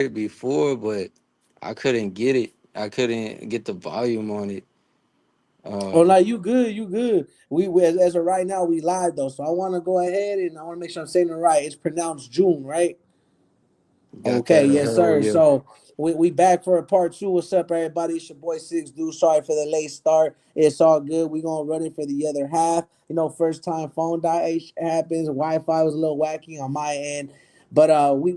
it before, but I couldn't get it. I couldn't get the volume on it. Oh, Um, like you good, you good. We as of right now we live though, so I want to go ahead and I want to make sure I'm saying it right. It's pronounced June, right? got Okay, that. yes, Hell sir. yeah. So we back for a part two. What's up, everybody? It's your boy Six Dude. Sorry for the late start. It's all good. We gonna run it for the other half. First time phone die happens. Wi-Fi was a little wacky on my end. But we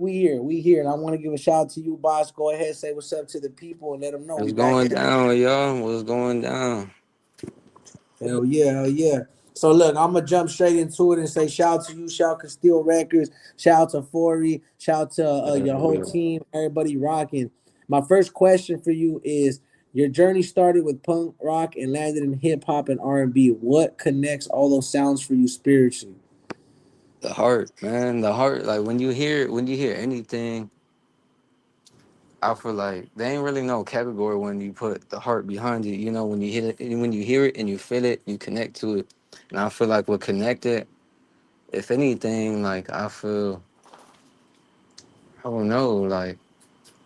here, and I want to give a shout out to you, boss. Go ahead, say what's up to the people, and let them know we What's back going at it. down, y'all? What's going down? Hell yeah, hell yeah. So look, I'm gonna jump straight into it and say shout out to you, shout out to Steel Records, shout out to Forey, shout out to your whole Yeah. team, everybody rocking. My first question for you is: your journey started with punk rock and landed in hip hop and R&B. What connects all those sounds for you spiritually? The heart, man. The heart. Like when you hear anything, I feel like they ain't really no category when you put the heart behind it. You know, when you hit it, when you hear it and you feel it, you connect to it. And I feel like we're connected. If anything, like I feel, I don't know, like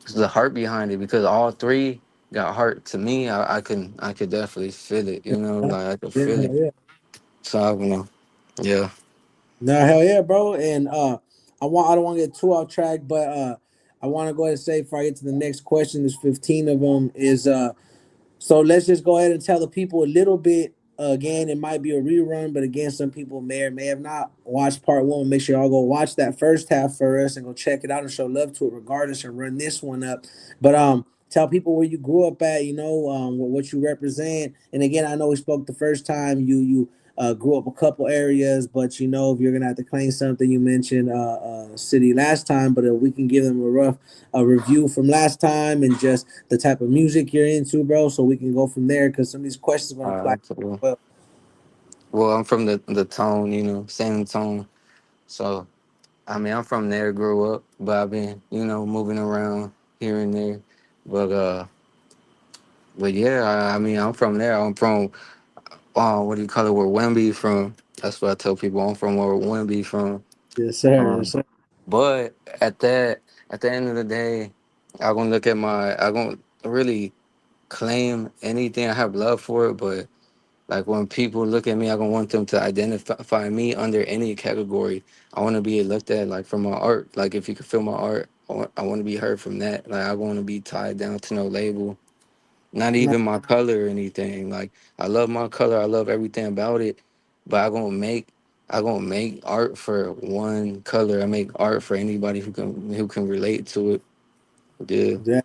it's the heart behind it because all three got heart. To me, I could definitely feel it. You know, like I could Yeah, feel hell it. yeah. So I don't know. Yeah. No, hell yeah, bro. And I don't want to get too off track, but I want to go ahead and say before I get to the next question, there's 15 of them. Is So let's just go ahead and tell the people a little bit. Again, it might be a rerun, but again, some people may or may have not watched part one. Make sure y'all go watch that first half for us and go check it out and show love to it regardless and run this one up. But tell people where you grew up at, what you represent. And again, I know we spoke the first time you grew up a couple areas, but if you're gonna have to claim something, you mentioned city last time, but we can give them a rough review from last time and just the type of music you're into, bro, so we can go from there because some of these questions are gonna apply. Cool. Well, Well, I'm from the tone, same tone. So I mean, I'm from there, grew up, but I've been, moving around here and there. But but yeah, I mean, I'm from there. I'm from what do you call it? Where Wemby from? That's what I tell people. I'm from where Wemby from. yes, sir. Yes, Um, sir. but at the end of the day, I'm gonna look at I'm gonna really claim anything. I have love for it, but like when people look at me, I don't want them to identify me under any category. I want to be looked at like from my art. Like if you can feel my art, I want to be heard from that. Like I want to be tied down to no label, not No, even my color or anything. Like I love my color, I love everything about it, but I gonna make art for one color. I make art for anybody who can relate to it. Yeah. yeah.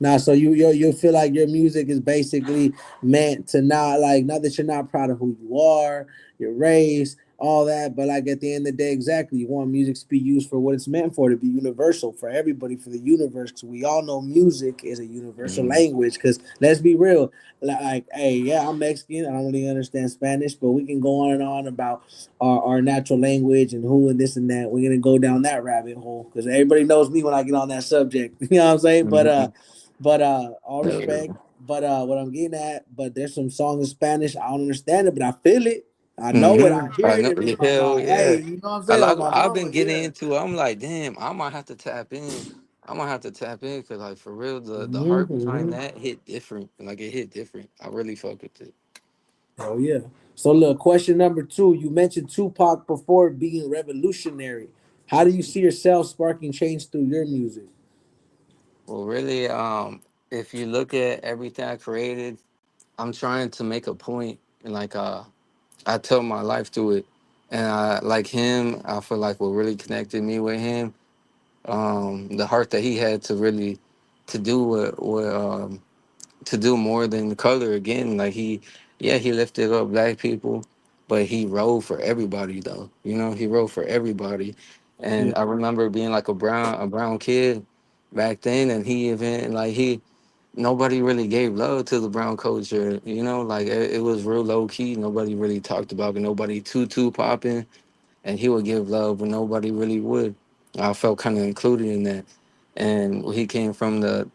Now, so you feel like your music is basically meant to not that you're not proud of who you are, your race, all that, but like at the end of the day, exactly, you want music to be used for what it's meant for, to be universal for everybody, for the universe. Because we all know music is a universal Mhm. language. Because let's be real, like, hey, yeah, I'm Mexican, I don't really understand Spanish, but we can go on and on about our natural language and who and this and that. We're gonna go down that rabbit hole because everybody knows me when I get on that subject. You know what I'm saying? Mhm. But all Hell respect. yeah. But what I'm getting at, but there's some songs in Spanish. I don't understand it, but I feel it. I know it. I I hear it know. in Hell hey, yeah. you know what I'm I saying? On like. my I've mama, been getting yeah. into it. I'm like, damn. I might have to tap in. I might have to tap in because, like, for real, the heart behind Mm-hmm. that hit different. Like, it hit different. I really fuck with it. Oh yeah. So look, question number two. You mentioned Tupac before being revolutionary. How do you see yourself sparking change through your music? Well, really, if you look at everything I created, I'm trying to make a point, and like, I tell my life through it, and I like him. I feel like what really connected me with him, the heart that he had to really to do what to do more than color again. Like yeah, he lifted up black people, but he rode for everybody though. He rode for everybody. Yeah. And I remember being like a brown kid back then, and he even like he nobody really gave love to the brown culture. Like it was real low key. Nobody really talked about it. Nobody too popping, and he would give love when nobody really would. I felt kind of included in that. And he came from a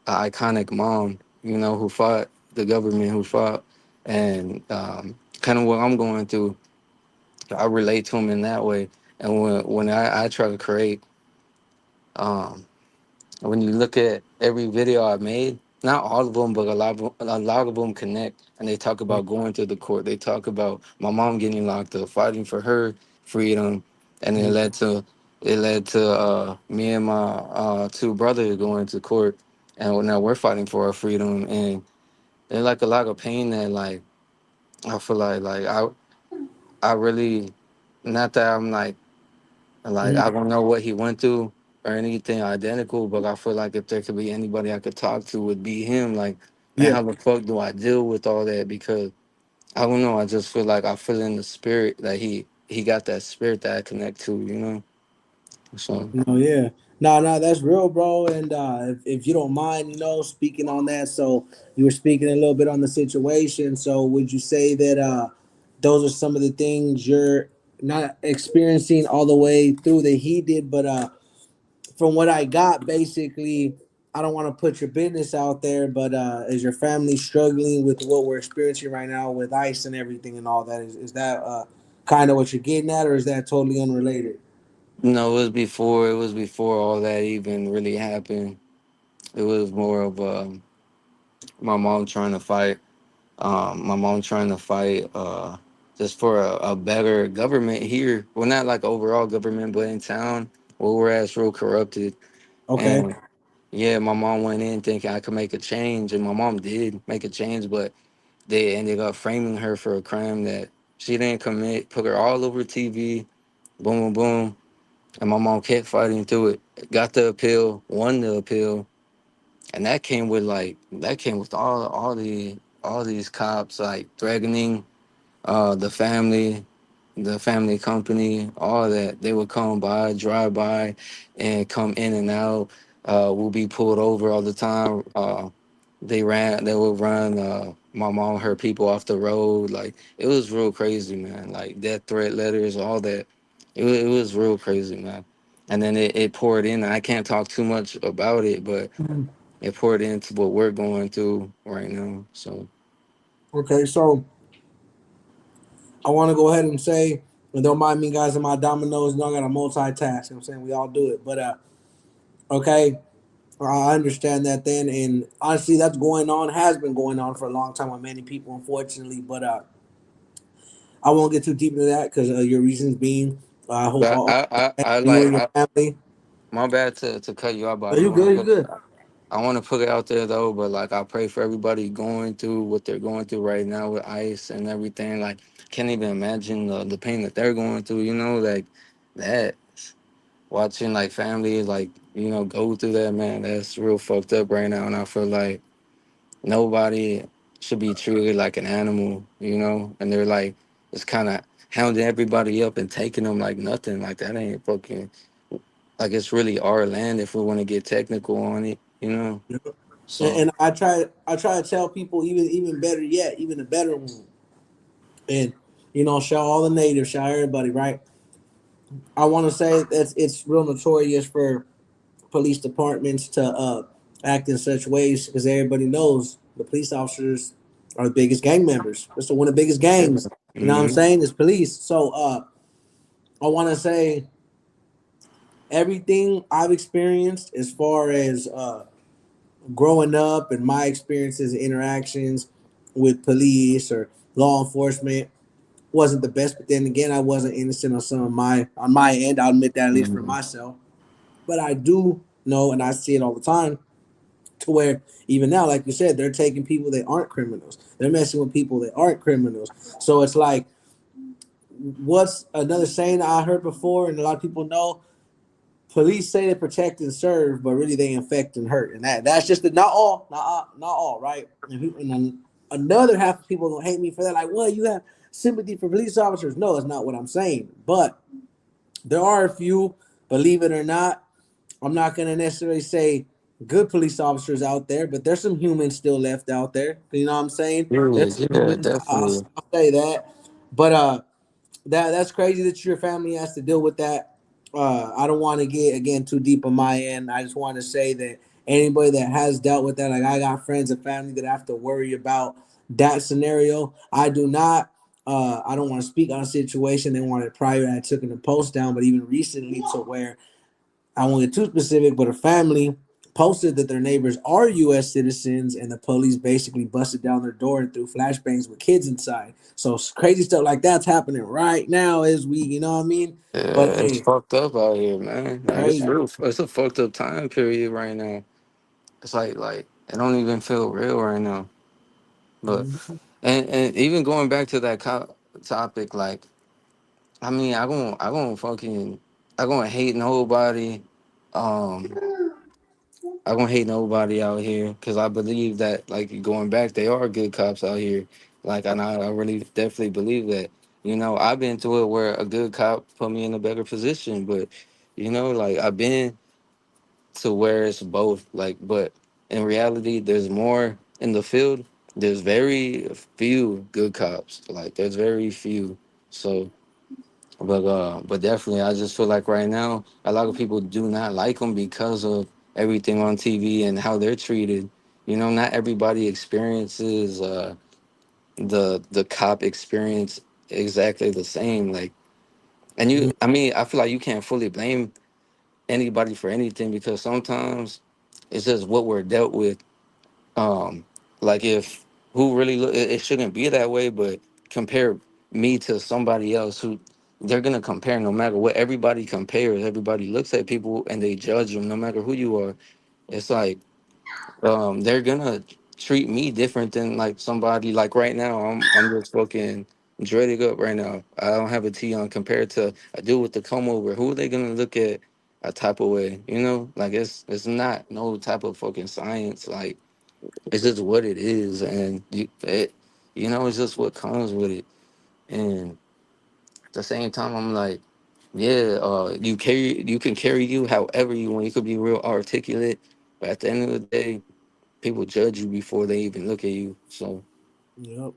iconic mom, who fought the government, who fought, and kind of what I'm going through. I relate to him in that way. And when I try to create, Um, when you look at every video I made, not all of them, but a lot of them connect, and they talk about going to the court. They talk about my mom getting locked up, fighting for her freedom, and it led to me and my two brothers going to court, and now we're fighting for our freedom. And there's like a lot of pain that like I feel like I really, not that I'm like I don't know what he went through or anything identical, but I feel like if there could be anybody I could talk to, would be him. Like, man, Yeah. how the fuck do I deal with all that? Because I don't know. I just feel like I feel in the spirit that he got that spirit that I connect to. You know. So No, yeah. No, no, that's real, bro. And if you don't mind, speaking on that. So you were speaking a little bit on the situation. So would you say that those are some of the things you're not experiencing all the way through that he did, but from what I got, basically, I don't want to put your business out there, but is your family struggling with what we're experiencing right now with ICE and everything and all that? Is that kind of what you're getting at, or is that totally unrelated? no, it was before all that even really happened. It was more of my mom trying to fight. My mom trying to fight just for a better government here. Well, not like overall government, but in town where we're at, it's real corrupted. Okay. And yeah, my mom went in thinking I could make a change, and my mom did make a change, but they ended up framing her for a crime that she didn't commit. Put her all over TV. Boom, boom, boom. And my mom kept fighting through it. Got the appeal, won the appeal, and that came with all these cops like threatening the family company, all that. They would come by, drive by, and come in and out. We'll be pulled over all the time. They would run my mom, her people off the road. Like it was real crazy, man. Like death threat letters, all that. It was real crazy, man. And then it poured in. I can't talk too much about it, but Mhm. it poured into what we're going through right now. So Okay, so I want to go ahead and say, and don't mind me, guys, and my dominoes. I got to multitask. You know what I'm saying? We all do it. But, okay, I understand that then. And honestly, that's going on, has been going on for a long time with many people, unfortunately. But I won't get too deep into that because your reasons being, I hope but all I for you like and your family. my bad to cut you off, but Are you good? You good? I want to put it out there though. But like I pray for everybody going through what they're going through right now with ICE and everything. Like can't even imagine the pain that they're going through. You know, like that watching like family like go through that, man. That's real fucked up right now, and I feel like nobody should be treated like an animal. And they're like it's kind of hounding everybody up and taking them like nothing. Like that ain't fucking like it's really our land if we want to get technical on it. Yeah. So And I try to tell people even better yet, even a better one. And show all the natives, show everybody, right? I want to say that it's real notorious for police departments to act in such ways because everybody knows the police officers are the biggest gang members. It's one of the biggest yeah. gangs. You know what I'm Hmm. saying? It's police. So I want to say everything I've experienced as far as growing up and my experiences and interactions with police or law enforcement wasn't the best. But then again, I wasn't innocent on my end. I'll admit that at least for Hmm. myself. But I do know, and I see it all the time, to where even now, like you said, they're taking people that aren't criminals. They're messing with people that aren't criminals. So it's like, what's another saying I heard before, and a lot of people know? Police say they protect and serve, but really they infect and hurt, and that's just not all, not all, right? And then another half of people gonna hate me for that. Like, well, you have sympathy for police officers? No, it's not what I'm saying, but there are a few, believe it or not. I'm not going to necessarily say good police officers out there, but there's some humans still left out there. You know what I'm saying? Yeah, There's some yeah, humans. definitely. I'll say that. But that's crazy that your family has to deal with that. I don't want to get again too deep on my end. I just want to say that anybody that has dealt with that, like I got friends and family that have to worry about that scenario. I do not. I don't want to speak on a situation. They wanted prior. I took in the post down, but even recently to where I won't get too specific, but a family posted that their neighbors are U.S. citizens, and the police basically busted down their door and threw flashbangs with kids inside. So crazy stuff like that's happening right now as we, you know what I mean? But Yeah, it's hey, fucked up out here, man. Like it's crazy. real. It's a fucked up time period right now. It's like it don't even feel real right now. But Mhm. and even going back to that topic, like I mean, I gonna hate nobody. Um, I gonna hate nobody out here because I believe that like going back, they are good cops out here. Like and I really definitely believe that. You know, I've been through it where a good cop put me in a better position, but you know, like I've been to where it's both. Like, but in reality, there's more in the field. There's very few good cops. Like, there's very few. So, but definitely, I just feel like right now, a lot of people do not like them because of everything on TV and how they're treated. You know, not everybody experiences the cop experience exactly the same. Like, and you, I mean, I feel like you can't fully blame anybody for anything because sometimes it's just what we're dealt with. Um, like if who really look, it shouldn't be that way, but compare me to somebody else who they're gonna compare no matter what. Everybody compares. Everybody looks at people and they judge them no matter who you are. It's like they're gonna treat me different than like somebody like right now. I'm just fucking dreaded up right now. I don't have a T on compared to a dude with the comb over. Who are they gonna look at a type of way? You know, like it's not no type of fucking science. Like it's just what it is, and you know, it's just what comes with it. And at the same time, I'm like, yeah, you can carry you however you want. You could be real articulate, but at the end of the day, people judge you before they even look at you. So Yep.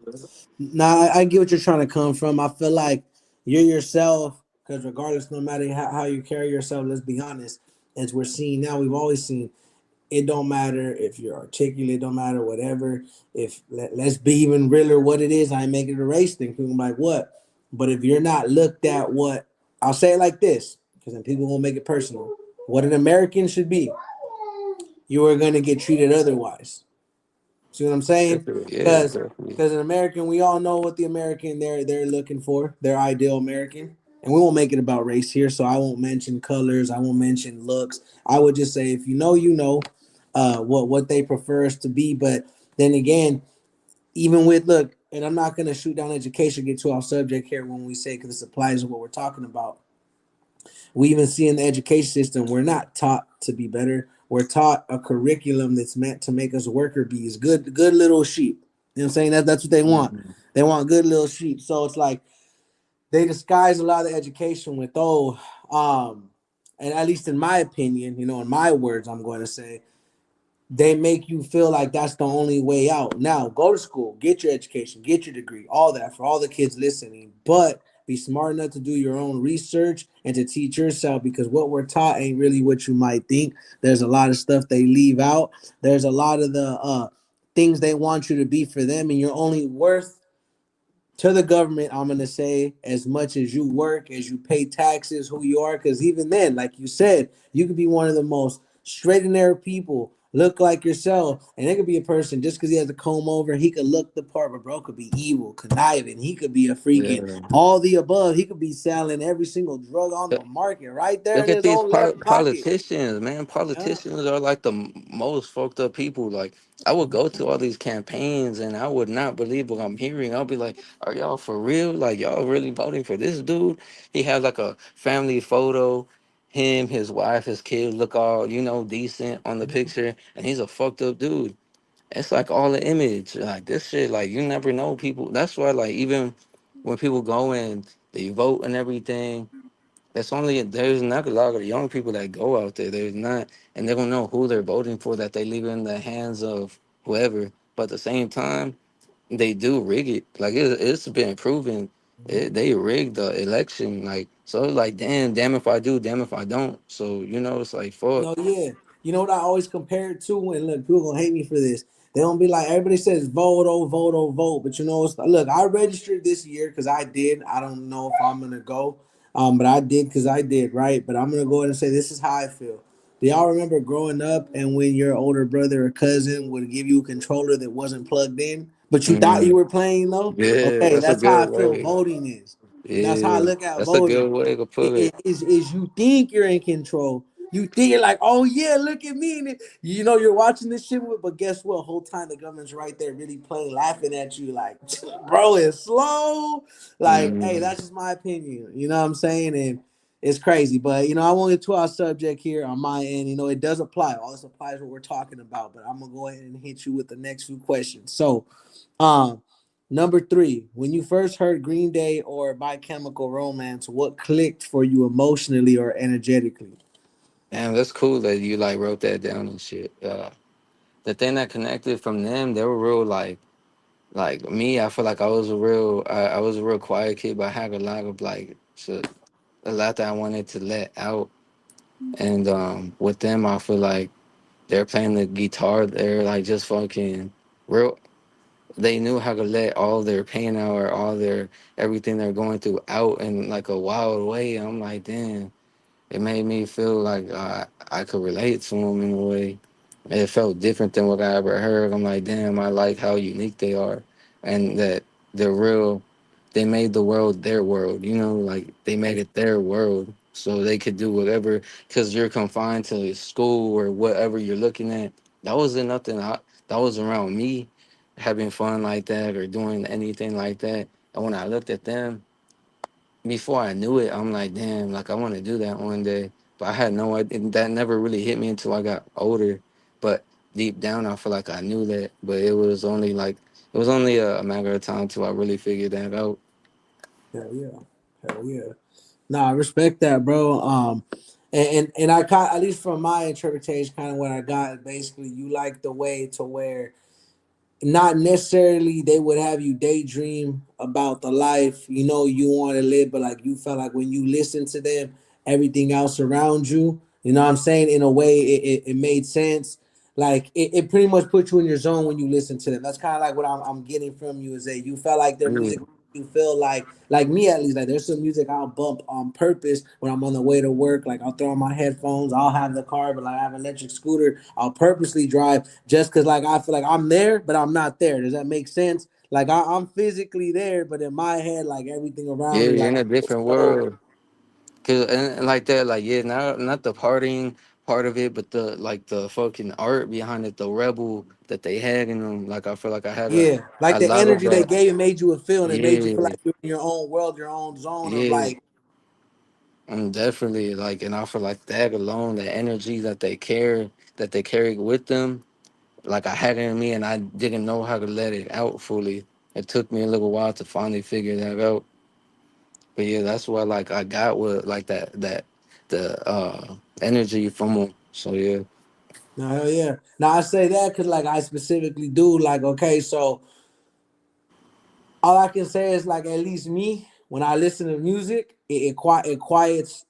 Now I get what you're trying to come from. I feel like you're yourself because regardless, no matter how you carry yourself, let's be honest, as we're seeing now, we've always seen it don't matter if you're articulate, don't matter whatever. If let's be even realer, what it is. I ain't making it a race thing. People like what, but if you're not looked at, what I'll say it like this, because then people will make it personal. What an American should be, you are gonna get treated otherwise. See what I'm saying? definitely, yeah, Because definitely. an American, we all know what the American they're looking for, their ideal American. And we won't make it about race here, so I won't mention colors, I won't mention looks. I would just say if you know, you know, what they prefer us to be. But then again, even with look, and I'm not gonna shoot down education, get too off subject here when we say because this applies to what we're talking about. We even see in the education system, we're not taught to be better. We're taught a curriculum that's meant to make us worker bees, good little sheep. You know what I'm saying? That's what they want. Mhm. They want good little sheep. So it's like they disguise a lot of education with and at least in my opinion, you know, in my words, I'm going to say they make you feel like that's the only way out. Now, go to school, get your education, get your degree, all that for all the kids listening. But be smart enough to do your own research and to teach yourself because what we're taught ain't really what you might think. There's a lot of stuff they leave out. There's a lot of the things they want you to be for them, and you're only worth to the government, I'm gonna say, as much as you work, as you pay taxes, who you are, because even then, like you said, you could be one of the most straight and narrow people, look like yourself, and it could be a person just because he has a comb over, he could look the part, but bro could be evil, conniving, he could be a freaking Yeah. all the above, he could be selling every single drug on the market right there Look in at his these own left pocket. politicians, man. Yeah. Politicians are like the most fucked up people. Like, I would go to all these campaigns and I would not believe what I'm hearing. I'll be like, are y'all for real? Like, y'all really voting for this dude? He has like a family photo. Him, his wife, his kids look all, you know, decent on the picture. And he's a fucked up dude. It's like all the image. Like, this shit, like, you never know people. That's why, like, even when people go and they vote and everything, that's only there's not a lot of young people that go out there. There's not, and they don't know who they're voting for. That they leave in the hands of whoever. But at the same time, they do rig it. Like it's been proven. They rigged the election. Like so, it's like damn if I do, damn if I don't. So you know, it's like fuck. No, yeah. You know what I always compare it to? And look, people gonna hate me for this. They don't be like everybody says vote, oh, vote, oh, vote. But you know, look, I registered this year because I did. I don't know if I'm gonna go. But I did because I did, right? But I'm gonna go ahead and say this is how I feel. Do y'all remember growing up and when your older brother or cousin would give you a controller that wasn't plugged in, but you thought you Mm, were playing though? yeah, Okay, that's a that's how good I feel way. voting is. And that's how I Yeah, look at that's a voting. good way to put it. Is you think you're in control. You think you're like, oh yeah, look at me. And you know you're watching this shit, but guess what? Whole time the government's right there, really playing, laughing at you, like, bro, it's slow. Like, hey, Mm. that's just my opinion. You know what I'm saying? And it's crazy, but I won't get to our subject here on my end. It does apply. All this applies what we're talking about. But I'm gonna go ahead and hit you with the next few questions. So, um, number three, when you first heard Green Day or By Chemical Romance, what clicked for you emotionally or energetically? Damn, that's cool that you like wrote that down and shit. The thing that connected from them, they were real like me. I feel like I was a real quiet kid, but I had a lot of a lot that I wanted to let out. And with them, I feel like they're playing the guitar. They're like just fucking real. They knew how to let all their pain out or all their everything they're going through out in like a wild way. I'm like, damn. It made me feel like I could relate to them in a way. It felt different than what I ever heard. I'm like, damn, I like how unique they are, and that they're real. They made the world their world. Like they made it their world, so they could do whatever. Because you're confined to school or whatever you're looking at. That wasn't nothing. That was around me having fun like that or doing anything like that. And when I looked at them before I knew it, I'm like, damn, like I want to do that one day. But I had no idea. That never really hit me until I got older. But deep down, I feel like I knew that. But it was only a matter of time till I really figured that out. Hell yeah, hell yeah. Nah, I respect that, bro. And I kind, at least from my interpretation, kind of what I got is basically you like the way to where not necessarily they would have you daydream about the life you want to live, but like you felt like when you listen to them, everything else around you, what I'm saying, in a way it made sense. Like it pretty much put you in your zone when you listen to them. That's kind of like what I'm getting from you, is that you felt like their music, Mm. you feel like me at least, like there's some music I'll bump on purpose when I'm on the way to work. Like I'll throw on my headphones, I'll have the car, but like I have an electric scooter, I'll purposely drive just because like I feel like I'm there, but I'm not there. Does that make sense? Like I'm physically there, but in my head, like everything around Yeah, me, you're like in I'm a just different so world. Cause and like that, like yeah, not the partying part of it, but the fucking art behind it, the rebel that they had in them. Like I feel like I had yeah, like a the lot of energy they that. gave, it made you feel, and it made you feel Yeah, like you're in your own world, your own zone of yeah. like, Definitely, and I feel like that alone, the energy that they carry with them, like I had it in me, and I didn't know how to let it out fully. It took me a little while to finally figure that out. But yeah, that's what like I got with like the energy from them. So yeah, no, hell yeah. Now I say that because like I specifically do like, okay, so all I can say is like at least me when I listen to music, it quiets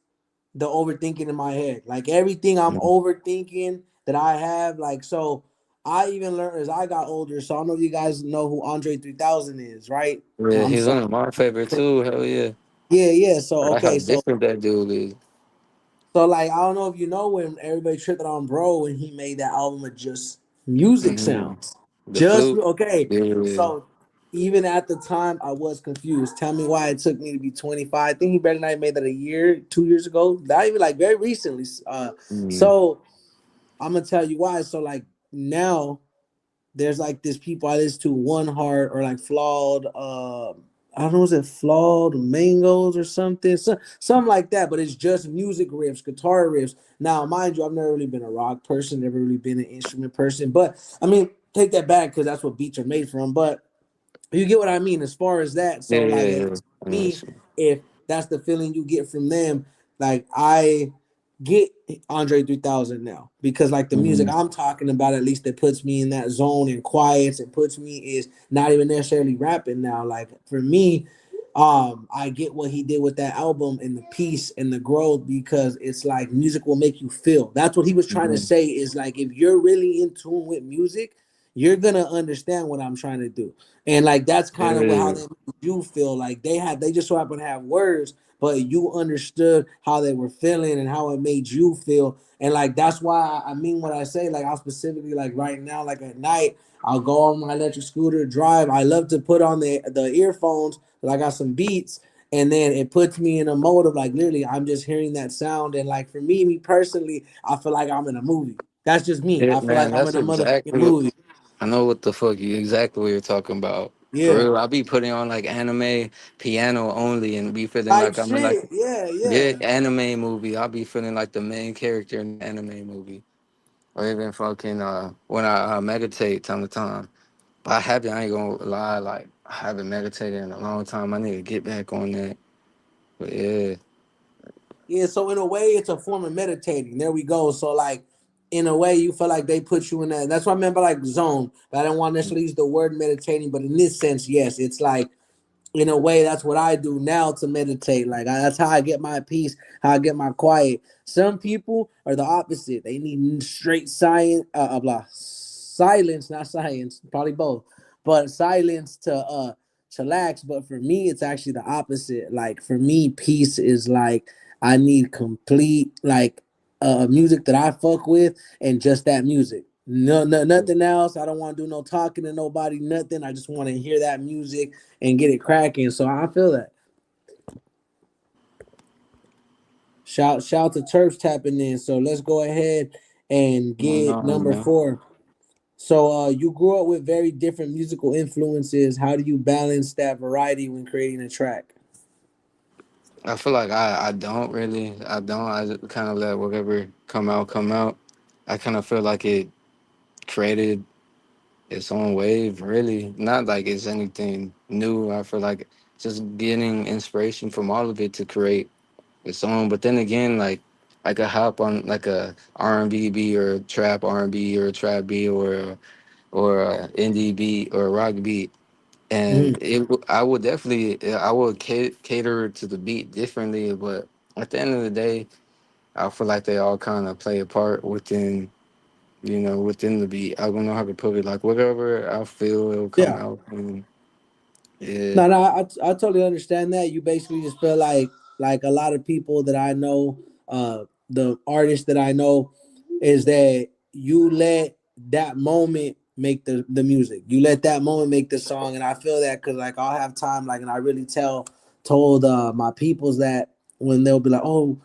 the overthinking in my head. Like everything I'm Mhm. overthinking that I have, like so. I even learned as I got older. So I don't know if you guys know who Andre 3000 is, right? Yeah, I'm he's sorry. one of my favorite too. Hell yeah, Yeah, yeah. I So like how okay, so different that dude is. like I don't know if you know when everybody tripped on bro when he made that album of just music Hmm. sounds. The Just flute, okay. yeah. So even at the time I was confused. Tell me why it took me to be 25. I think he better not have made that a year, 2 years ago. Not even like very recently. Mm-hmm. So I'm gonna tell you why. So like now there's like this people I listen to, One Heart or like Flawed. I don't know, is it Flawed Mangoes or something, something like that. But it's just music riffs, guitar riffs. Now, mind you, I've never really been a rock person, never really been an instrument person. But I mean, take that back because that's what beats are made from. But you get what I mean as far as that. Yeah, So yeah, like at yeah. least I for know me, it's- if that's the feeling you get from them, like I get Andre 3000 now because like the music Mhm. I'm talking about, at least it puts me in that zone and quiets and puts me is not even necessarily rapping now. Like for me, I get what he did with that album and the peace and the growth because it's like music will make you feel. That's what he was trying to Mhm. say is like if you're really in tune with music, you're gonna understand what I'm trying to do. And like that's kind of what how Yeah. they make you feel. Like they just so happen to have words, but you understood how they were feeling and how it made you feel. And like that's why I mean what I say. Like I'll specifically like right now, like at night, I'll go on my electric scooter, drive. I love to put on the earphones. I got some beats, and then it puts me in a mode of like literally I'm just hearing that sound. And like for me personally, I feel like I'm in a movie. That's just me. Yeah, I feel like man, I'm that's in a motherfucking exactly what movie. I know. What the fuck you exactly what you're talking about. For Yeah. real, I be putting on like anime piano only, and be feeling Type like I'm in like shit. Yeah, yeah yeah. anime movie. I'll be feeling like the main character in the anime movie, or even fucking when I meditate time to time. But I haven't. I ain't gonna lie. Like I haven't meditated in a long time. I need to get back on that. But yeah, Yeah, so in a way, it's a form of meditating. There we go. So like, in a way, you feel like they put you in that. That's why I remember like zone. But I don't want to necessarily use the word meditating, but in this sense, yes, it's like in a way that's what I do now to meditate. Like that's how I get my peace, how I get my quiet. Some people are the opposite. They need straight science, blah, silence, not science, probably both, but silence to chillax. But for me, it's actually the opposite. Like for me, peace is like I need complete like music that I fuck with and just that music. No, nothing else. I don't want to do no talking to nobody, nothing. I just want to hear that music and get it cracking. So I feel that. Shout to Terps tapping in. So let's go ahead and no, get no, number man. 4. So you grew up with very different musical influences. How do you balance that variety when creating a track? I feel like I don't really I don't I just kind of let whatever come out. I kind of feel like it created its own wave. Really, not like it's anything new. I feel like just getting inspiration from all of it to create its own. But then again, like I could hop on like a R&B beat or a trap R&B or a trap beat or a indie beat or a rock beat, and Mhm. I would definitely I would cater to the beat differently. But at the end of the day, I feel like they all kind of play a part within within the beat. I don't know how to put it. Like whatever I feel, it'll come Yeah. out. And yeah, No, I totally understand that. You basically just feel like a lot of people that I know, the artists that I know, is that you let that moment make the music. You let that moment make the song, and I feel that because like I'll have time like, and I really told my peoples that when they'll be like, oh.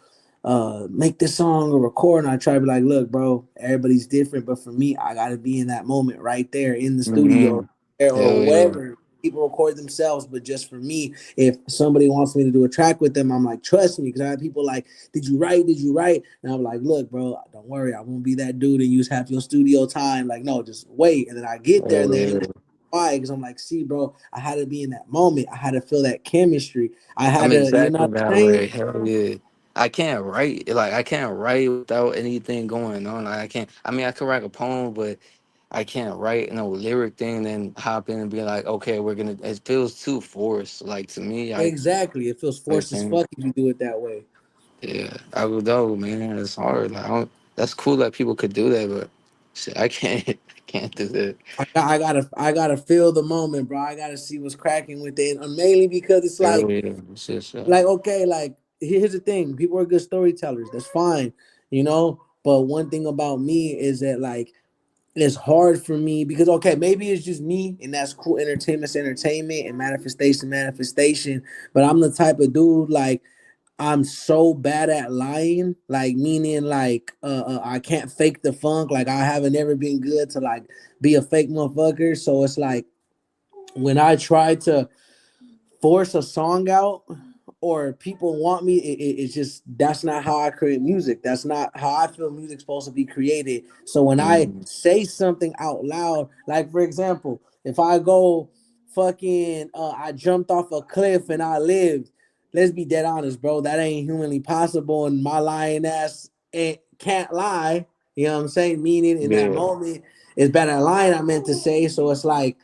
Make this song or record, and I try to be like, look, bro, everybody's different, but for me, I gotta be in that moment right there in the studio hmm or hell yeah, wherever people record themselves. But just for me, if somebody wants me to do a track with them, I'm like, trust me, because I have people like, did you write? Did you write? And I'm like, look, bro, don't worry, I won't be that dude and use half your studio time. Like, no, just wait. And then I get there and hell they yeah. understand why, because I'm like, see, bro, I had to be in that moment. I had to feel that chemistry. I had I'm to, you know exactly what that I'm saying? way. Hell yeah. I can't write without anything going on. Like, I can't. I mean, I can write a poem, but I can't write no lyric thing and then hop in and be like, okay, we're gonna. It feels too forced. Like to me, Exactly. It feels I forced as can't. fuck if you do it that way. Yeah, I would know, man. It's hard. Like, I don't, that's cool that people could do that, but shit, I can't. I can't do that. I gotta feel the moment, bro. I gotta see what's cracking with it, and mainly because it's Hell yeah, it's just, like okay, like here's the thing: people are good storytellers. That's fine, you know. But one thing about me is that like it's hard for me because okay, maybe it's just me, and that's cool. Entertainment's entertainment, and manifestation. But I'm the type of dude like I'm so bad at lying, like meaning like I can't fake the funk. Like I haven't ever been good to like be a fake motherfucker. So it's like when I try to force a song out or people want me, it's just that's not how I create music. That's not how I feel music's supposed to be created. So when I mm, say something out loud, like for example, if I go fucking I jumped off a cliff and I lived, let's be dead honest, bro. That ain't humanly possible, and my lying ass can't lie. You know what I'm saying? Meaning in that yeah, moment, it's been a line I meant to say. So it's like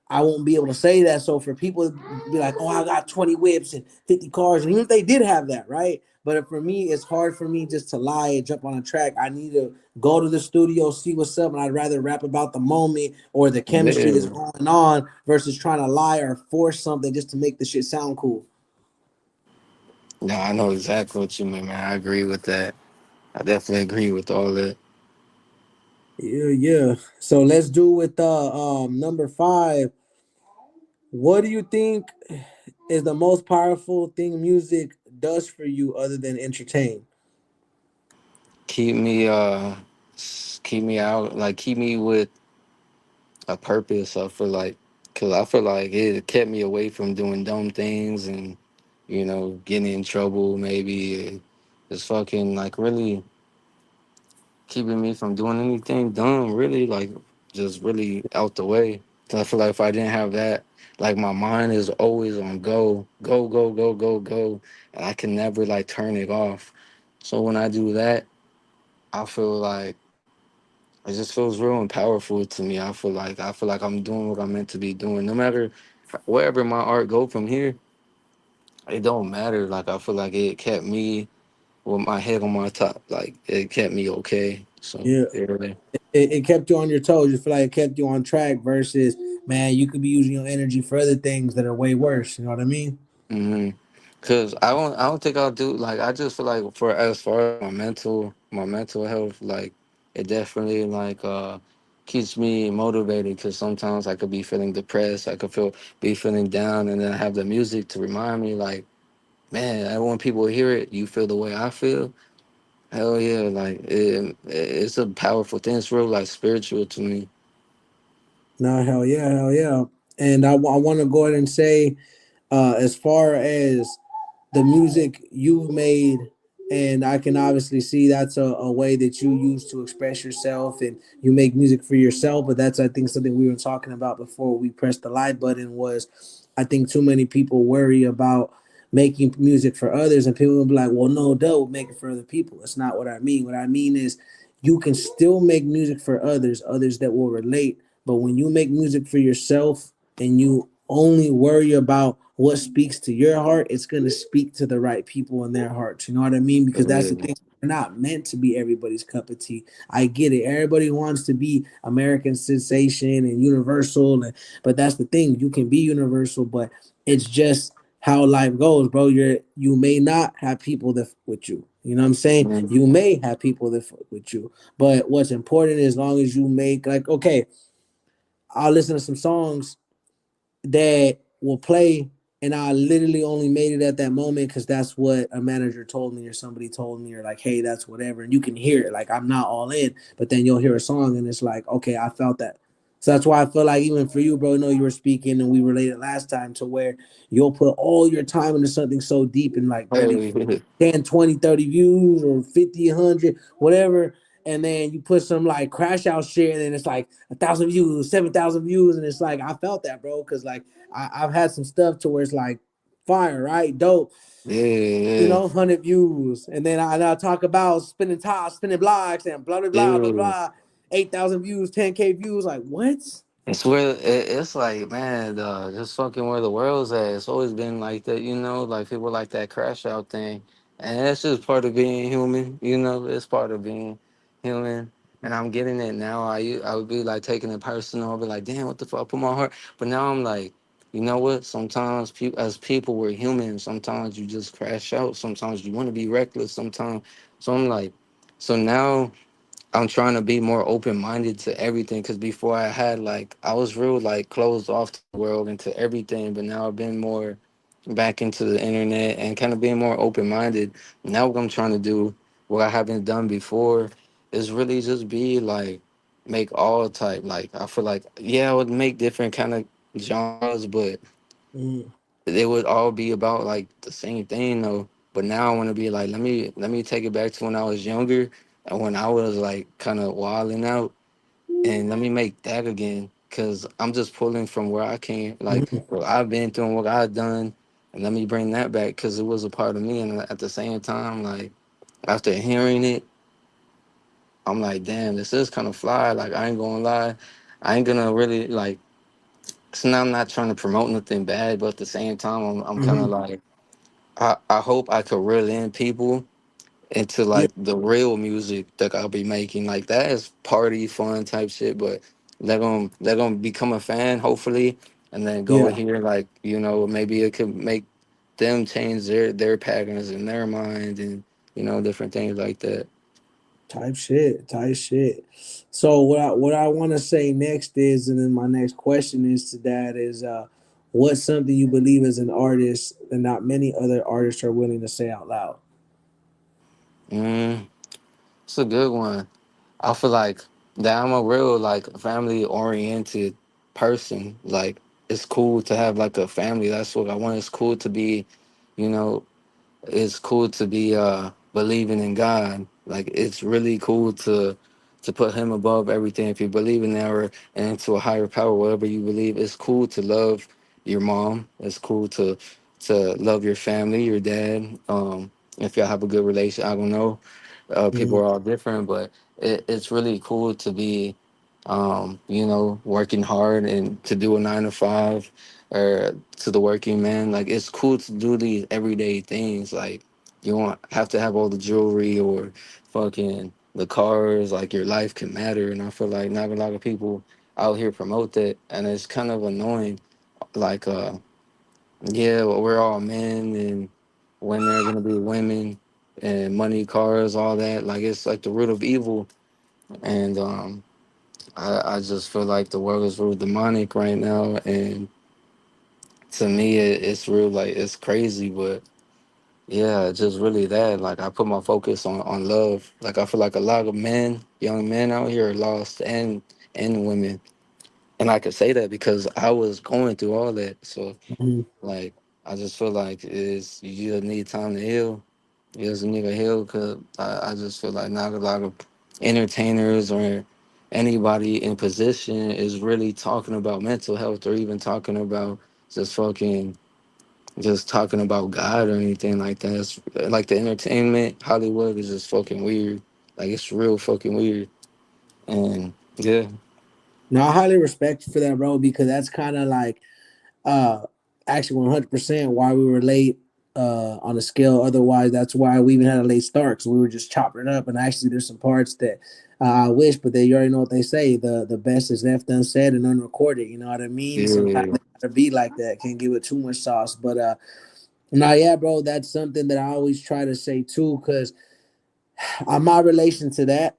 I won't be able to say that. So for people to be like, oh, I got 20 whips and 50 cars, and even if they did have that, right? But for me, it's hard for me just to lie and jump on a track. I need to go to the studio, see what's up, and I'd rather rap about the moment or the chemistry that's yeah. going on versus trying to lie or force something just to make the shit sound cool. No, I know exactly what you mean, man. I agree with that. I definitely agree with all that. Yeah, yeah. So let's do with number five. What do you think is the most powerful thing music does for you other than entertain? Keep me keep me out, like keep me with a purpose. I feel like, cause I feel like it kept me away from doing dumb things and getting in trouble. Maybe it's fucking like really keeping me from doing anything dumb. Really, like just really out the way. 'Cause I feel like if I didn't have that, like my mind is always on go, go, go, go, go, go, and I can never like turn it off. So when I do that, I feel like it just feels real and powerful to me. I feel like I'm doing what I'm meant to be doing. No matter wherever my art go from here, it don't matter. Like I feel like it kept me with my head on my top. Like it kept me okay. So Yeah, yeah. it kept you on your toes. You feel like it kept you on track versus, man, you could be using your energy for other things that are way worse. You know what I mean? hmm Cause I don't think I'll do, like, I just feel like for as far as my mental health, like it definitely like keeps me motivated. Cause sometimes I could be feeling depressed, I could be feeling down, and then I have the music to remind me, like, man, I want people to hear it. You feel the way I feel. Hell yeah, like it's a powerful thing. It's real like spiritual to me. No, hell yeah, hell yeah. And I want to go ahead and say, as far as the music you've made, and I can obviously see that's a way that you use to express yourself, and you make music for yourself. But that's, I think, something we were talking about before we pressed the live button was, I think too many people worry about making music for others, and people will be like, well, no, don't make it for other people. That's not what I mean. What I mean is you can still make music for others that will relate. But when you make music for yourself and you only worry about what speaks to your heart, it's going to speak to the right people in their hearts. You know what I mean? Because that's the Yeah. thing. We're not meant to be everybody's cup of tea. I get it. Everybody wants to be American sensation and universal, but that's the thing. You can be universal, but it's just how life goes, bro. You may not have people that fuck with you. You know what I'm saying? Mhm. You may have people that fuck with you, but what's important is, as long as you make, like, okay, I'll listen to some songs that will play, and I literally only made it at that moment because that's what a manager told me or somebody told me, or like, hey, that's whatever, and you can hear it. Like, I'm not all in, but then you'll hear a song and it's like, okay, I felt that. So that's why I feel like even for you, bro, I know you were speaking and we related last time to where you'll put all your time into something so deep and like barely Hey, 10, 20, 30 views or 50, 100, whatever. And then you put some like crash out shit and then it's like 1,000 views, 7,000 views. And it's like, I felt that, bro. Cause like I've had some stuff to where it's like fire, right? Dope, yeah, yeah, 100 views. And then I talk about spinning tops, spinning blocks and blah, blah, blah, blah, yeah. blah. 8,000 views, 10K views. Like, what? It's where it's like, man, just fucking where the world's at. It's always been like that, like people like that crash out thing, and that's just part of being human. It's part of being human. And I'm getting it now. I would be like taking it personal. I'll be like, damn, what the fuck? I put my heart. But now I'm like, you know what? Sometimes as people, we're human. Sometimes you just crash out. Sometimes you want to be reckless. Sometimes, so I'm like, so now. I'm trying to be more open minded to everything, because before I was real like closed off to the world and to everything, but now I've been more back into the internet and kind of being more open minded. Now what I'm trying to do, what I haven't done before, is really just be like make all type. Like I feel like, yeah, I would make different kind of genres, but Mm-hmm. they would all be about like the same thing though. But now I want to be like, let me take it back to when I was younger and when I was like kind of wilding out, and let me make that again, because I'm just pulling from where I came, like Mm-hmm. what I've been through and what I've done, and let me bring that back because it was a part of me. And at the same time, like after hearing it, I'm like, damn, this is kind of fly. Like I ain't gonna lie, I ain't gonna really like. So now I'm not trying to promote nothing bad, but at the same time, I'm kind of Mm-hmm. like. I hope I could reel in people into Yeah. like the real music that I'll be making. Like that is party fun type shit, but they're gonna become a fan hopefully, and then go Yeah. here like maybe it could make. them change their patterns in their mind, and different things like that. Type shit, type shit. So what I want to say next is, and then my next question is to that is, what's something you believe as an artist that not many other artists are willing to say out loud? Mm, it's a good one. I feel like that I'm a real like family oriented person. Like it's cool to have like a family. That's what I want. It's cool to be, you know, it's cool to be believing in God. Like it's really cool to put him above everything. If you believe in that or and into a higher power, whatever you believe, it's cool to love your mom. It's cool to love your family, your dad. If y'all have a good relation, I don't know. People Mhm. are all different, but it's really cool to be, working hard and to do a 9 to 5, or to the working man. Like it's cool to do these everyday things. Like you don't have to have all the jewelry or fucking the cars. Like your life can matter, and I feel like not a lot of people out here promote that, and it's kind of annoying. Like, yeah, well, we're all men, and when they're gonna be women, and money, cars, all that. Like it's like the root of evil, and I just feel like the world is real demonic right now, and to me, it's real like it's crazy, but yeah, just really that. Like I put my focus on love. Like I feel like a lot of men, young men out here are lost, and women, and I could say that because I was going through all that. So Mhm. like I just feel like is you just need time to heal. You just need to heal because I just feel like not a lot of entertainers or anybody in position is really talking about mental health or even talking about just fucking just talking about God or anything like that. It's, like the entertainment, Hollywood is just fucking weird. Like it's real fucking weird. And yeah, Now I highly respect you for that, bro, because that's kind of like uh actually 100% why we were late on a scale. Otherwise, that's why we even had a late start, because we were just chopping it up. And actually, there's some parts that I wish, but they, you already know what they say: the best is left unsaid and unrecorded. You know what I mean? Sometimes yeah, it gotta be like that. Can't give it too much sauce. But nah, yeah, bro, that's something that I always try to say too, because my relation to that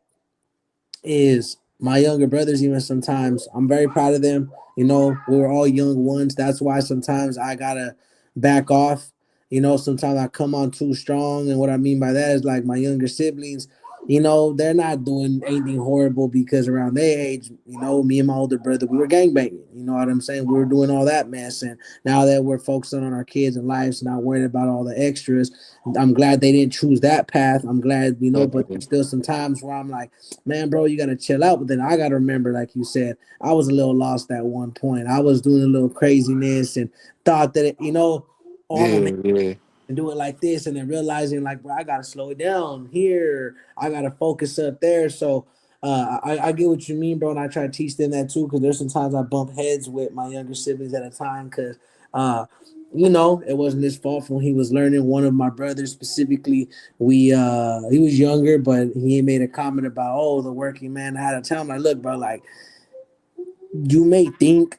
is my younger brothers. Even sometimes I'm very proud of them. You know, we were all young ones. That's why sometimes I gotta back off. You know, sometimes I come on too strong, and what I mean by that is like my younger siblings. You know, they're not doing anything horrible, because around their age, you know, me and my older brother, we were gangbanging. You know what I'm saying? We were doing all that mess, and now that we're focusing on our kids and lives, not worried about all the extras, I'm glad they didn't choose that path. I'm glad, you know, but definitely. there's still some times where I'm like, man, bro, you gotta chill out. But then I gotta remember, like you said, I was a little lost at one point. I was doing a little craziness and thought that you know, oh, I'm gonna Yeah, make yeah, and do it like this, and then realizing like, bro, I gotta slow it down here. I gotta focus up there. So I get what you mean, bro, and I try to teach them that too, because there's sometimes I bump heads with my younger siblings at a time, because uh, you know, it wasn't his fault when he was learning. One of my brothers specifically, we he was younger, but he made a comment about, oh, the working man. I had to tell him, like, look, bro, like, you may think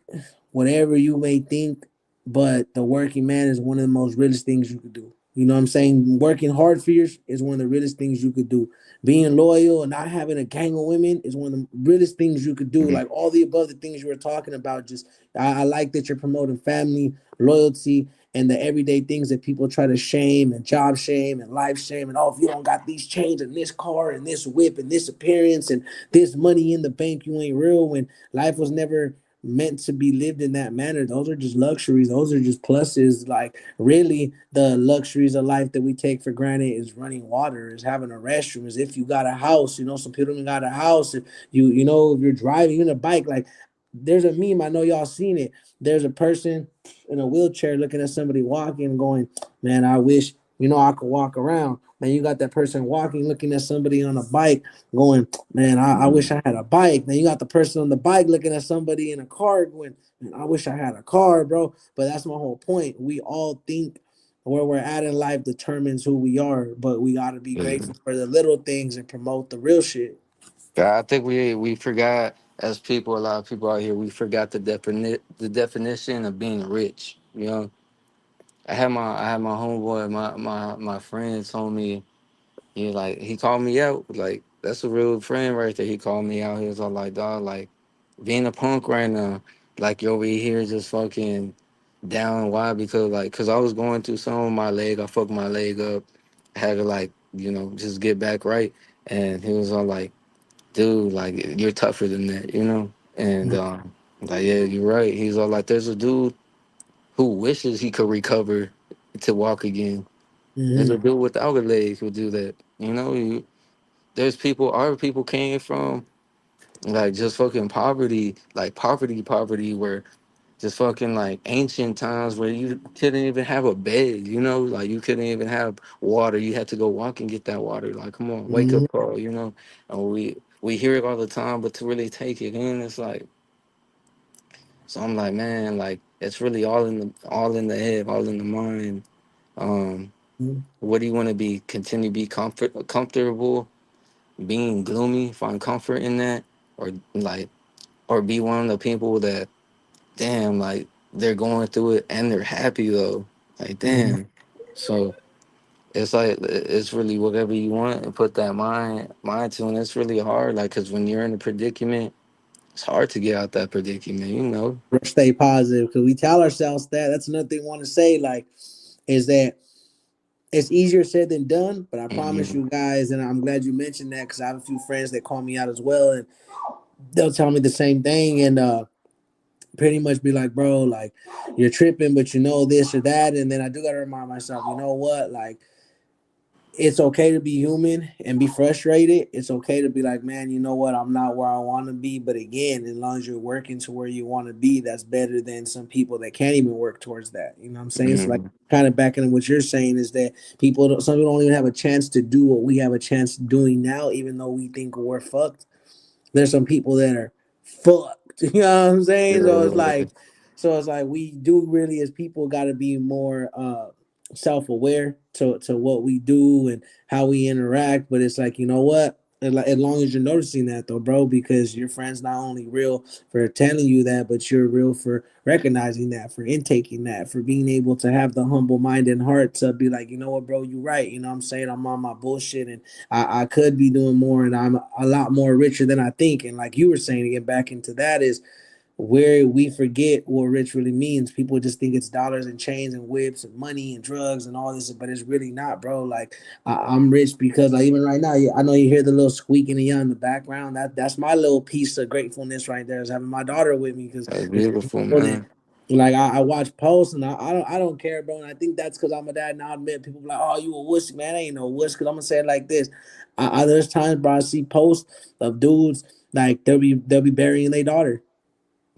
whatever you may think, but the working man is one of the most realest things you could do. You know what I'm saying? Working hard for yours is one of the realest things you could do. Being loyal and not having a gang of women is one of the realest things you could do. mhm, Like all the above, the things you were talking about. Just I like that you're promoting family, loyalty, and the everyday things that people try to shame and job shame and life shame. And oh, if you don't got these chains and this car and this whip and this appearance and this money in the bank, you ain't real. When life was never meant to be lived in that manner. Those are just luxuries. Those are just pluses. Like really, the luxuries of life that we take for granted is running water, is having a restroom, is if you got a house. You know, some people don't got a house. If you know, if you're driving, even a bike. Like there's a meme. I know y'all seen it. There's a person in a wheelchair looking at somebody walking and going, "Man, I wish you know I could walk around." Then you got that person walking, looking at somebody on a bike, going, man, I wish mhm. I had a bike. Then you got the person on the bike looking at somebody in a car going, man, I wish I had a car, bro. But that's my whole point. We all think where we're at in life determines who we are, but we got to be Yeah. grateful for the little things and promote the real shit. I think we forgot as people, a lot of people out here, we forgot the definition of being rich. I had my homeboy, my friend told me, he called me out, like that's a real friend right there. He called me out. He was all like, dog, like being a punk right now, like you over here just fucking down. Why? Because cause I was going through some of my leg. I fucked my leg up. I had to just get back right. And he was all like, dude, like you're tougher than that, you know. And like, yeah, you're right. He's all like, there's a dude who wishes he could recover to walk again. There's a Mm-hmm. dude without a leg who do that. You know, there's people. Our people came from like just fucking poverty, like poverty, where just fucking like ancient times where you couldn't even have a bed. You know, like you couldn't even have water. You had to go walk and get that water. Like, come on, wake Mm-hmm. up call. You know, and we hear it all the time, but to really take it in, it's like. So I'm like, man, like it's really all in the head, all in the mind. Um, what do you want to be? Continue to be comfortable, being gloomy, find comfort in that, or or be one of the people that, damn, like they're going through it and they're happy though, like Mm-hmm. damn. So it's like it's really whatever you want and put that mind to, and it's really hard, like because when you're in a predicament, it's hard to get out that predicament, you know. Stay positive because we tell ourselves that. That's another thing I want to say. Like, is that it's easier said than done. But I promise Hmm. you guys, and I'm glad you mentioned that because I have a few friends that call me out as well, and they'll tell me the same thing, and pretty much be like, bro, like you're tripping, but you know this or that, and then I do gotta remind myself, you know what, like it's okay to be human and be frustrated. It's okay to be like, man, you know what? I'm not where I want to be. But again, as long as you're working to where you want to be, that's better than some people that can't even work towards that. You know what I'm saying? It's like Hmm. kind of backing on what you're saying is that some people don't even have a chance to do what we have a chance doing now, even though we think we're fucked. There's some people that are fucked. You know what I'm saying? Yeah, So it's like we do really as people got to be more self aware to what we do and how we interact. But it's like, you know what? As long as you're noticing that though, bro, because your friend's not only real for telling you that, but you're real for recognizing that, for intaking that, for being able to have the humble mind and heart to be like, you know what, bro, you're right. You know what I'm saying? I'm on my bullshit and I could be doing more and I'm a lot more richer than I think. And like you were saying, to get back into that is where we forget what rich really means. People just think it's dollars and chains and whips and money and drugs and all this, but it's really not, bro. Like I'm rich because like even right now, I know you hear the little squeaking in the background. That's my little piece of gratefulness right there is having my daughter with me because that's it's beautiful, that man. like I watch posts and I don't care, bro. And I think that's because I'm a dad. Now I admit people be like, oh, you a wuss, man. I ain't no wuss. Because I'm gonna say it like this. There's times, bro, I see posts of dudes like they'll be burying their daughter.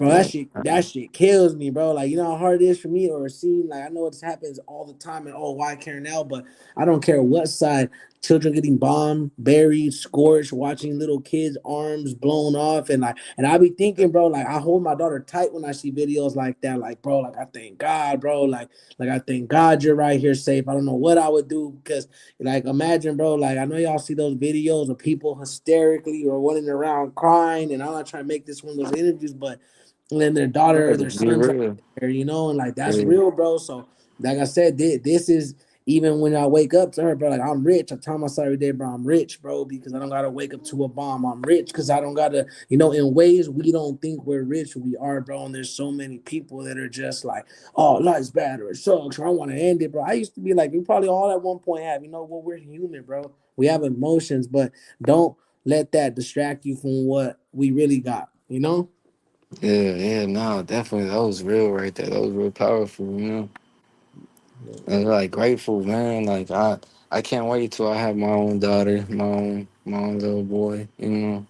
Bro, that Yeah, shit that shit kills me, bro. Like you know how hard it is for me or seeing like I know it happens all the time and oh why care now, but I don't care what side. Children getting bombed, buried, scorched, watching little kids' arms blown off, and I be thinking, bro, like I hold my daughter tight when I see videos like that. Like, bro, like I thank God, bro. Like I thank God you're right here safe. I don't know what I would do because like imagine, bro, like I know y'all see those videos of people hysterically or running around crying, and I'm not trying to make this one of those interviews, but and then their daughter or their be son's right real. there, you know, and like that's Yeah, real, bro. So, like I said, this is even when I wake up to her, bro. Like I'm rich. I tell myself every day, bro, I'm rich, bro, because I don't gotta wake up to a bomb. I'm rich because I don't gotta, in ways we don't think we're rich, we are, bro. And there's so many people that are just like, oh, life's bad or it sucks or I want to end it, bro. I used to be like, we probably all at one point have, well, we're human, bro. We have emotions, but don't let that distract you from what we really got, you know. yeah, no, definitely. That was real right there. That was real powerful, you know. And like grateful, man. Like I can't wait till I have my own daughter, my own little boy. You know,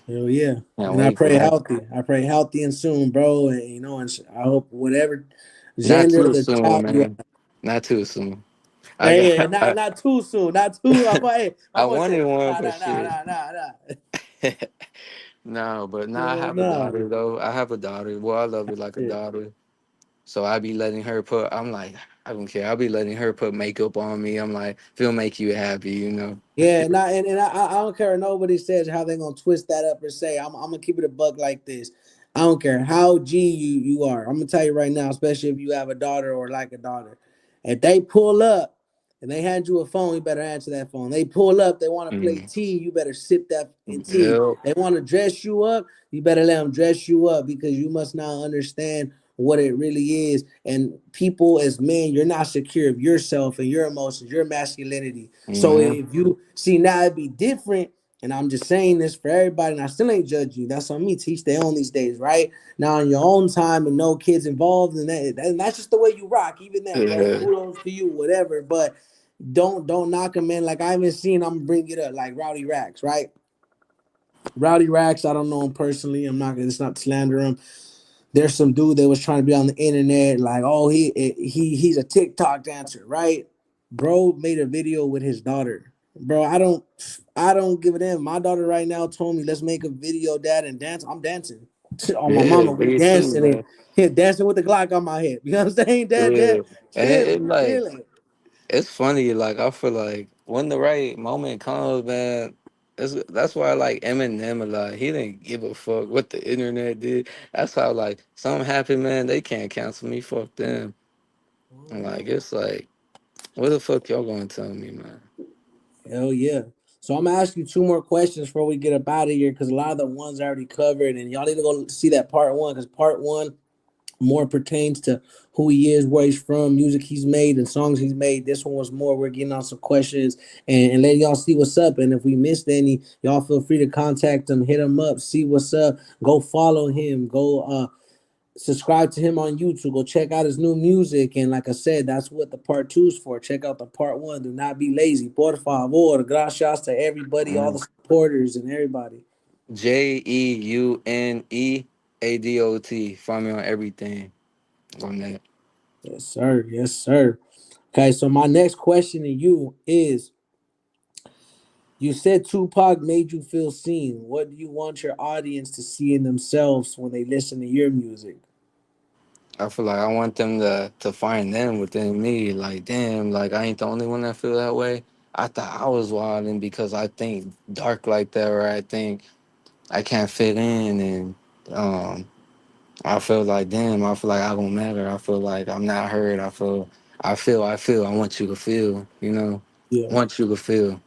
Hell yeah. can't And I wait for pray that. healthy. I pray healthy and soon, bro. And and I hope whatever Not gender too the soon, child you man. Not too soon. I Hey, got. hey, not too soon. Not too hey, my I boy said, wanted one nah, for nah, nah, sure. nah, nah, nah. No, but now I Hell have a no. daughter though. I have a daughter. Well, I love her like a Yeah. daughter. So I be letting her put. I'm like, I don't care. I'll be letting her put makeup on me. I'm like, if it'll make you happy, you know. Yeah, and I don't care what nobody says how they gonna twist that up or say. I'm gonna keep it a buck like this. I don't care how G you are. I'm gonna tell you right now, especially if you have a daughter or like a daughter. If they pull up and they hand you a phone, you better answer that phone. They pull up, they want to play Mm, tea, you better sip that tea. yep. They want to dress you up, you better let them dress you up because you must now understand what it really is. And people as men, you're not secure of yourself and your emotions, your masculinity. So Mm-hmm. if you see now it'd be different, and I'm just saying this for everybody, and I still ain't judging you. That's on me. Teach their own these days, right? Now in your own time and no kids involved, and that's just the way you rock. Even then, bro, Yeah. kudos to you, whatever. But don't knock him in. Like I haven't seen. I'm gonna bring it up. Like Rowdy Rax, right? Rowdy Rax. I don't know him personally. I'm not. It's not to slander him. There's some dude that was trying to be on the internet, like, oh, he's a TikTok dancer, right? Bro made a video with his daughter. Bro, I don't give a damn. My daughter right now told me, let's make a video, dad, and dance. I'm dancing. On my Yeah, mama, we me too, dancing and man. here dancing with the Glock on my head. You know what I'm saying? Dad, Yeah. And it chilling, like chilling. it's funny, like I feel like when the right moment comes, man, that's why I like Eminem a lot. He didn't give a fuck what the internet did. That's how like something happened, man, they can't cancel me. Fuck them. And like Mhm. it's like, what the fuck y'all gonna tell me, man? Hell yeah. So I'm gonna ask you two more questions before we get up out of here because a lot of the ones I already covered, and y'all need to go see that part one because part one more pertains to who he is, where he's from, music he's made, and songs he's made. This one was more. We're getting on some questions and letting y'all see what's up. And if we missed any, y'all feel free to contact him, hit him up, see what's up. Go follow him. Go subscribe to him on YouTube. Go check out his new music. And like I said, that's what the part two is for. Check out the part one. Do not be lazy. Por favor. Gracias to everybody, all the Mm. supporters and everybody. JEUNE ADOT. Find me on everything on that. Yes, sir. Yes, sir. Okay, so my next question to you is you said Tupac made you feel seen. What do you want your audience to see in themselves when they listen to your music? I feel like I want them to find them within me. Like, damn, like I ain't the only one that feel that way. I thought I was wilding because I think dark like that, or I think I can't fit in, and um, I feel like, damn, I feel like I don't matter. I feel like I'm not heard. I feel. I want you to feel. Yeah, I want you to feel.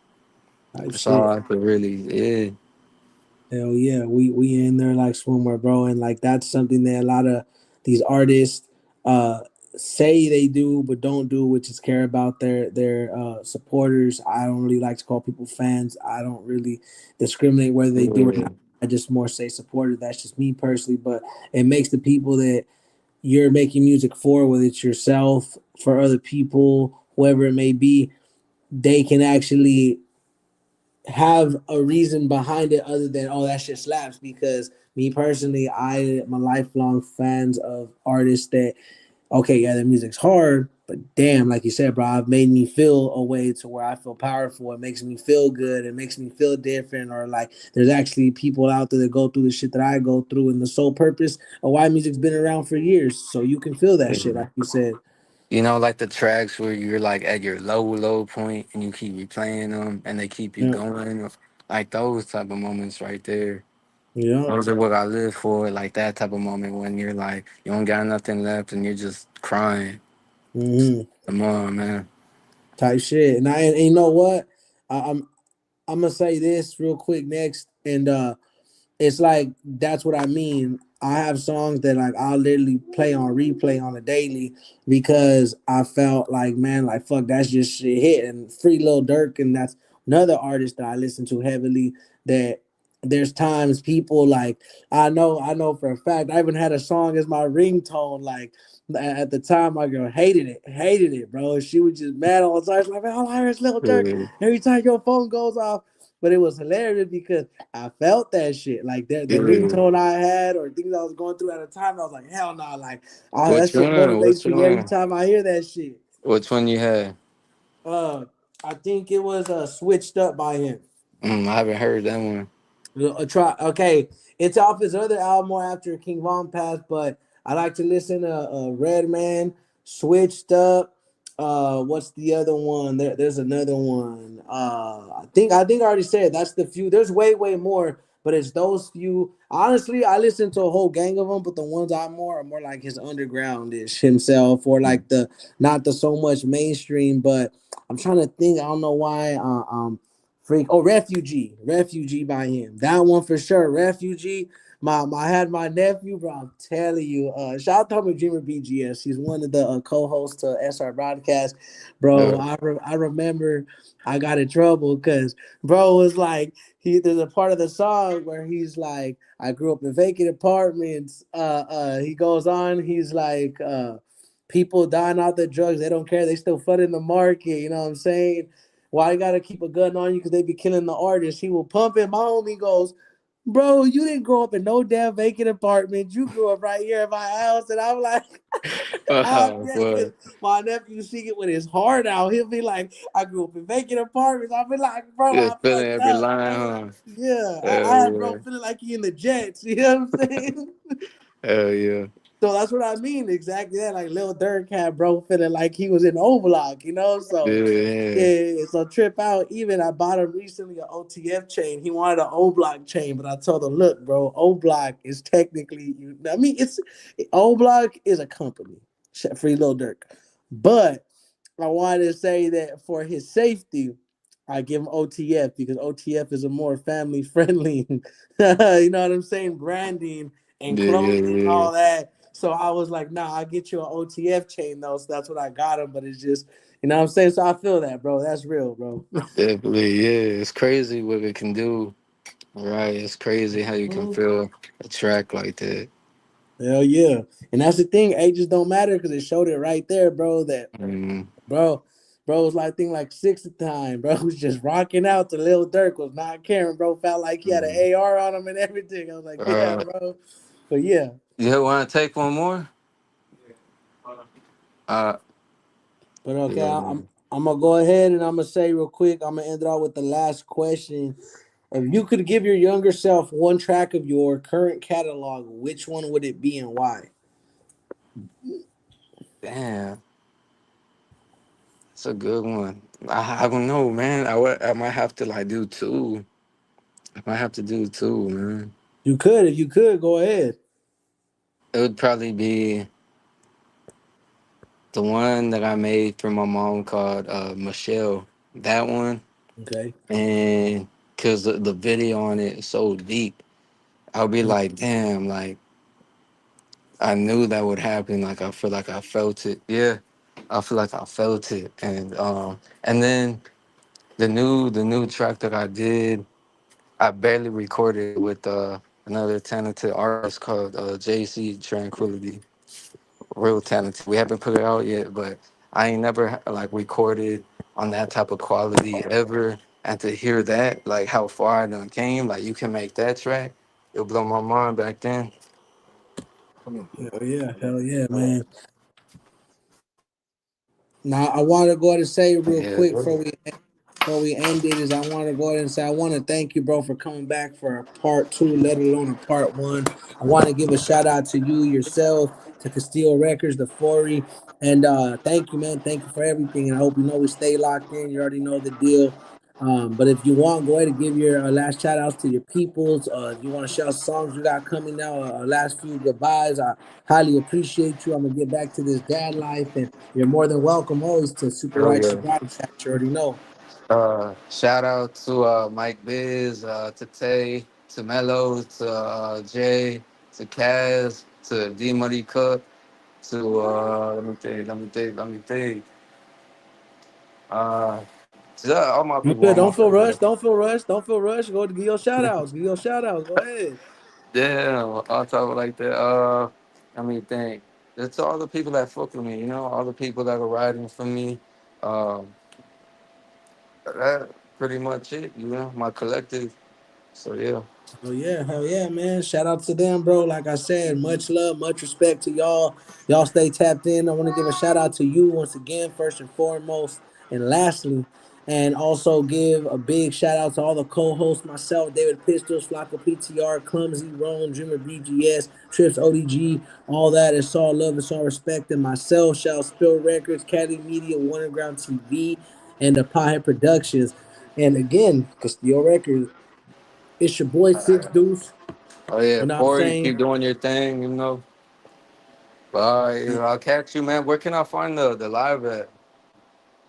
type That's all shit. I could really. Yeah, Hell yeah, we in there like swimwear, bro, and like that's something that a lot of these artists uh say they do but don't do, which is care about their supporters. I don't really like to call people fans. I don't really discriminate whether they do or yeah, not. I just more say supporter. That's just me personally, but it makes the people that you're making music for, whether it's yourself, for other people, whoever it may be, they can actually have a reason behind it other than oh that shit slaps. Because me personally, I am a lifelong fans of artists that okay, yeah, their music's hard, but damn, like you said, bro, I've made me feel a way to where I feel powerful. It makes me feel good. It makes me feel different. Or like there's actually people out there that go through the shit that I go through. And the sole purpose of why music's been around for years. So you can feel that shit, yeah. like you said. Like the tracks where you're like at your low point and you keep replaying them and they keep you Yeah. going. Like those type of moments right there. Yeah. Those are what I live for. Like that type of moment when you're like you don't got nothing left and you're just crying. Mm-hmm. Come on, man. Type shit. And you know what? I'm gonna say this real quick next, and it's like that's what I mean. I have songs that like I'll literally play on replay on a daily because I felt like man, like fuck, that's just shit hit. And Free Lil Durk, and that's another artist that I listen to heavily. That there's times people like I know for a fact I even had a song as my ringtone. Like at the time, my girl hated it, bro. She was just mad all the time. She's like, man, all I hear is Lil Durk Yeah, every time your phone goes off. But it was hilarious because I felt that shit. Like the yeah. ringtone I had or things I was going through at the time, I was like, hell no, like oh, that Which shit one? motivates Which me every one? time I hear that shit. Which one you had? Uh I think it was switched up by him. I haven't heard that one. Try okay. It's off his other album more after King Von passed, but I like to listen to Red Man, Switched Up. What's the other one? There's another one. I think I already said that's the few. There's way more, But it's those few. Honestly, I listen to a whole gang of them, but the ones I more are more like his underground ish himself, or like the not the so much mainstream. But I'm trying to think. I don't know why. Freak. Oh, refugee by him. That one for sure. Refugee. I had my nephew, bro. I'm telling you. Shout out to my Dreamer BGS. He's one of the co-hosts to SR Broadcast, bro. Uh, I remember I got in trouble because bro was like there's a part of the song where he's like, I grew up in vacant apartments. He goes on, he's like, people dying out the drugs, they don't care, they still flooding the market. You know what I'm saying? Why you gotta keep a gun on you? Because they be killing the artists. He will pump it. My homie goes, bro, you didn't grow up in no damn vacant apartment. You grew up right here in my house. And I'm like, because boy, my nephew sing it with his heart out. He'll be like, I grew up in vacant apartments. I'll be like, bro, yeah, I feeling fucked every up, line, bro. huh? Yeah, I Hell had bro yeah, feeling like he in the Jets. You know what I'm saying? hell yeah, So that's what I mean. Exactly that. Like Lil Durk had bro feeling like he was in O Block, you know? So yeah, yeah, so trip out. Even I bought him recently an OTF chain. He wanted an O Block chain, but I told him, look, bro, O Block is technically I mean, it's O Block is a company. Free Lil Durk. But I wanted to say that for his safety, I give him OTF because OTF is a more family friendly, you know what I'm saying, branding and yeah, yeah, clothing and yeah. all that. So I was like, nah, I'll get you an OTF chain though. So that's what I got him. But it's just, you know what I'm saying? So I feel that, bro. That's real, bro. Definitely, yeah. It's crazy what it can do. Right, it's crazy how you can Mhm. feel a track like that. Hell yeah. And that's the thing. Ages don't matter because it showed it right there, bro. That Mm, bro, bro was like, I think like six at the time. Bro was just rocking out to Lil Durk, was not caring. Bro felt like he had an mm. AR on him and everything. I was like, yeah, Uh, bro. But yeah. you want to take one more? Uh, But okay, yeah, I'm gonna go ahead and I'm gonna say real quick. I'm gonna end it off with the last question. If you could give your younger self one track of your current catalog, which one would it be and why? damn, it's a good one. I don't know, man. I might have to like do two. I might have to do two, man. You could, if you could, go ahead. It would probably be the one that I made for my mom called Michelle. That one, Okay. and because the video on it is so deep, I'll be like, damn, like I knew that would happen. Like I feel like I felt it. Yeah, I feel like I felt it, and then the new track that I did, I barely recorded it with another talented artist called JC Tranquility. Real talented. We haven't put it out yet, but I ain't never like recorded on that type of quality ever. And to hear that, like how far I done came, like you can make that track, it'll blow my mind back then. Hell yeah, man. Now I want to go ahead and say real Yeah, quick before we end it is I want to go ahead and say I want to thank you, bro, for coming back for a part two, let alone a part one. I want to give a shout out to you yourself, to Castile Records, the Forey, and thank you, man. Thank you for everything, and I hope you know we stay locked in. You already know the deal. But if you want, go ahead and give your last shout outs to your peoples. If you want to shout songs you got coming now, last few goodbyes. I highly appreciate you. I'm gonna get back to this dad life, and you're more than welcome always to Super oh Righteous yeah. Broadcast. You already know. Shout out to Mike Biz, to Tay, to Mello, to Jay, to Kaz, to D Money Cook, to let me think. Uh, to all my You people, good? all my Don't feel family. rushed. Don't feel rushed. Don't feel rushed. Go to give your shout outs. Give your shout outs. Go ahead. Yeah, on top of like that. Think. It's all the people that fuck with me, all the people that are riding for me. Um, that pretty much it, my collective. So yeah. Hell yeah, man. Shout out to them, bro. Like I said, much love, much respect to y'all. Y'all stay tapped in. I want to give a shout out to you once again, first and foremost. And lastly, and also give a big shout out to all the co-hosts, myself, David Pistols, Flacco PTR, Clumsy, Rome, Dreamer BGS, Trips ODG, all that. It's all love, it's all respect. And myself, Shall Spill Records, Caddy Media, Underground TV, and the Pie Productions. And again, Castillo Records It's your boy Six Deuce. Oh yeah, You know what I'm Corey, saying? keep doing your thing, you know. But all right, I'll catch you, man. Where can I find the live at?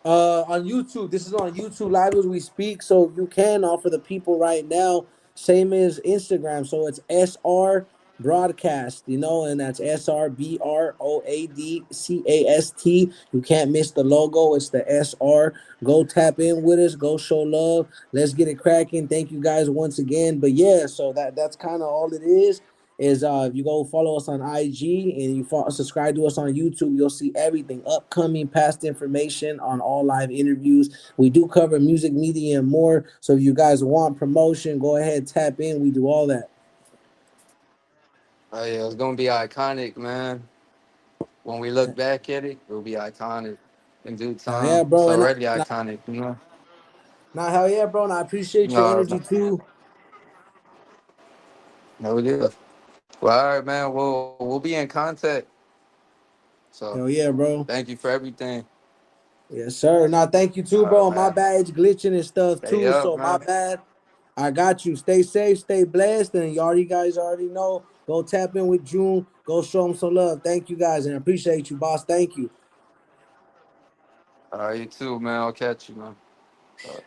On YouTube. This is on YouTube live as we speak, so you can offer the people right now. Same as Instagram, so it's SR Broadcast, and that's SRBROADCAST. You can't miss the logo. It's the SR. Go tap in with us. Go show love. Let's get it cracking. Thank you guys once again. But yeah, so that's kind of all it is if you go follow us on IG and you subscribe to us on YouTube, you'll see everything upcoming, past information on all live interviews. We do cover music, media, and more. So if you guys want promotion, go ahead, tap in. We do all that. Oh yeah, it's gonna be iconic, man. When we look back at it, it'll be iconic in due Yeah, time. It's bro. And already iconic, you know. now, hell yeah, bro. And I appreciate your No, energy too. no deal. Well, all right, man. We'll be in contact. So, Hell yeah, bro. thank you for everything. Yes, sir. Now, thank you too, All right, bro. My man. bad, it's glitching and stuff Stay too. up, So my man. bad. I got you. Stay safe, stay blessed, and y'all, you guys already know. Go tap in with June. Go show him some love. Thank you guys, and I appreciate you, boss. Thank you. All right, you too, man. I'll catch you, man. All right.